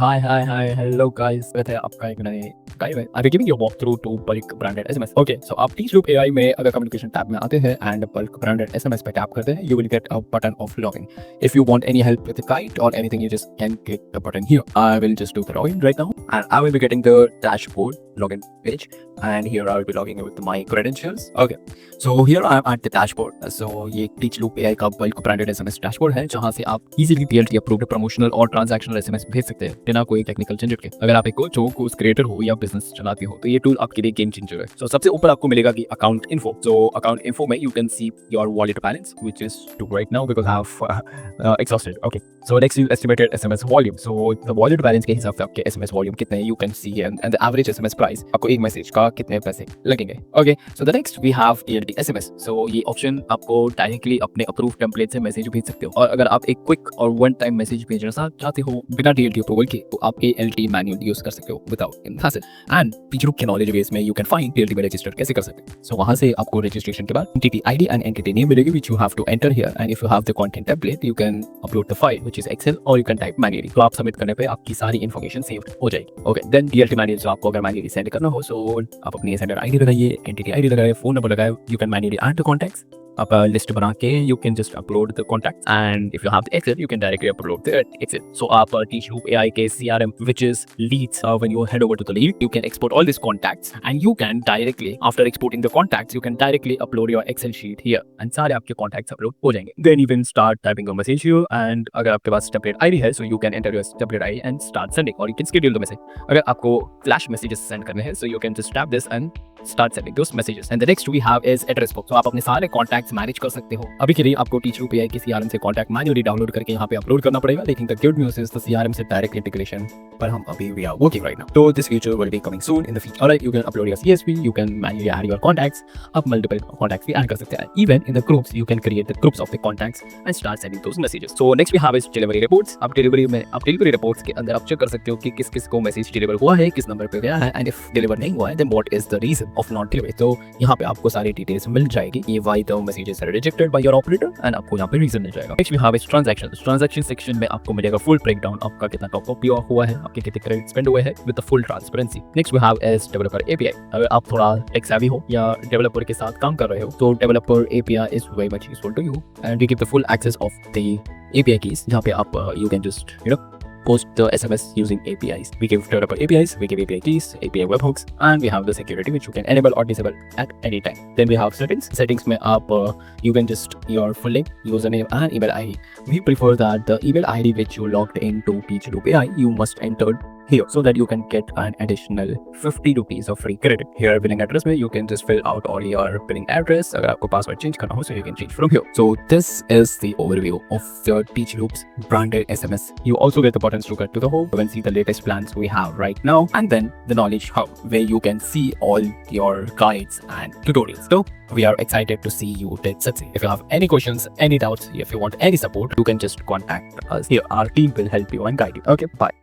Hi, hello guys. स्वागत है आपका एक नए गाइड में। I will giving you walk through to bulk branded SMS. Okay, so आप टीच लूप एआई में अगर कम्युनिकेशन टैब में आते हैं एंड बल्क ब्रांडेड एसएमएस पे टैप करते हैं, you will get a button of login. If you want any help with the guide और anything, you just can click the button here. I will just do the login right now, and I will be getting the dashboard login page, and here I will be logging in with my credentials. Okay, so here I am at the dashboard. So ये teach Loop AI का bulk branded SMS dashboard है, जहां से आप easily PLT approved promotional और transactional SMS भेज सकते हैं बिना कोई टेक्निकल झंझट के। अगर आप एक कोच हो, कोर्स क्रिएटर हो या बिजनेस चलाते हो, तो ये टूल आपके लिए गेम चेंजर है। So सबसे ऊपर आपको मिलेगा कि account info. So account info में you can see your wallet balance, which is to right now because I have exhausted. Okay, so next you estimated SMS volume. So the wallet balance के हिसाब से आपके SMS volume कितने हैं, you can see, and the average SMS price, आपको एक message का कितने पैसे लगेंगे। Okay, so the next we have TLT SMS. So ये ऑप्शन आपको डायरेक्टली अपने अप्रूव टेम्पलेट से मैसेज भेज सकते हो, और अगर आप एक क्विक और वन टाइम मैसेज भेजना चाहते हो बिना TLT अप्रूवल के, तो आप ALT मैनुअल यूज कर सकते हो विदाउट इन हासिल। एंड टीचर के नॉलेज बेस में यू कैन फाइंड TLT में रजिस्टर कैसे कर सकते हैं। सो वहां से आपको रजिस्ट्रेशन के बाद entity ID and entity name मिलेगी, which you have to enter here, and if you have the content template you can upload the file which is excel, और यू कैन टाइप मैन्युअली। तो आप submit करने पे आपकी सारी information save हो जाएगी। ओके, देन TLT मैनुअल जो आपको अगर मैन्युअली सेंड करना हो, सो आप अपनी सेंडर आईडी लगाइए, एंटिटी आईडी लगाइए, फोन नंबर लगाए, you can manually add the contacts. आप लिस्ट बना के you can just upload the contacts, and if you have the excel you can directly upload the excel. So आप Teach Loop AI के CRM, which is leads, when you head over to the lead, you can export all these contacts, and you can directly, after exporting the contacts, you can directly upload your Excel sheet here, and सारे आपके contacts upload हो जाएंगे। Then you can start typing a message here, and अगर आपके पास template ID है, so you can enter your template ID and start sending, or you can schedule the message। अगर आपको flash messages send करने हैं, so you can just tap this and start sending those messages। And the next we have is address book। तो आप अपने सारे contacts manage कर सकते हो। अभी के लिए आपको टीच लूप एआई के CRM से कॉन्टैक्ट मैन्युअली डाउनलोड करके यहाँ पे अपलोड करना पड़ेगा, लेकिन the good news is the CRM से डायरेक्ट इंटीग्रेशन पर हम अभी we are working right now. तो this feature will be coming soon in the future. Alright, you can upload your CSV, you can manually add your contacts, आप multiple contacts भी add कर सकते हैं। Even in the groups you can create the groups of the contacts and start sending those messages. So next we have is delivery reports. आप delivery reports के अंदर आप check कर सकते हो कि किस किस को मैसेज डिलीवर हुआ है, किस नंबर पे गया है, एंड इफ डिलीवर नहीं हुआ है then what is the reason of not delivery. तो यहाँ पे आपको सारी डिटेल्स मिल जाएगी कि why the messages are rejected by your operator, and आपको यहाँ पे रीजन मिल जाएगा। Next we have is transaction section में आपको मिलेगा फुल ब्रेकडाउन, आपका कितना टॉप अप हुआ है, आपके कितने क्रेडिट स्पेंड हुए हैं with the full transparency. Next we have is developer API। अगर आप थोड़ा टेक सेवी हो या डेवलपर के साथ काम कर रहे हो, तो developer API is very much useful to you, and we give the full access of the API keys, जहाँ पे आप you can just post the SMS using APIs. We give developer APIs, we give API keys, API webhooks, and we have the security which you can enable or disable at any time. Then we have settings. Settings में आप you can just your full name, username, and email ID. We prefer that the email ID which you logged into Teach Loop AI you must enter here, so that you can get an additional 50 rupees of free credit. Here billing address में you can just fill out all your billing address. अगर आपको password change करना हो, so you can change from here. So this is the overview of your Teach Loop's branded SMS. You also get the buttons to get to the home. You can see the latest plans we have right now, and then the knowledge hub where you can see all your guides and tutorials. So we are excited to see you did succeed. If you have any questions, any doubts, if you want any support, you can just contact us here. Our team will help you and guide you. Okay, bye.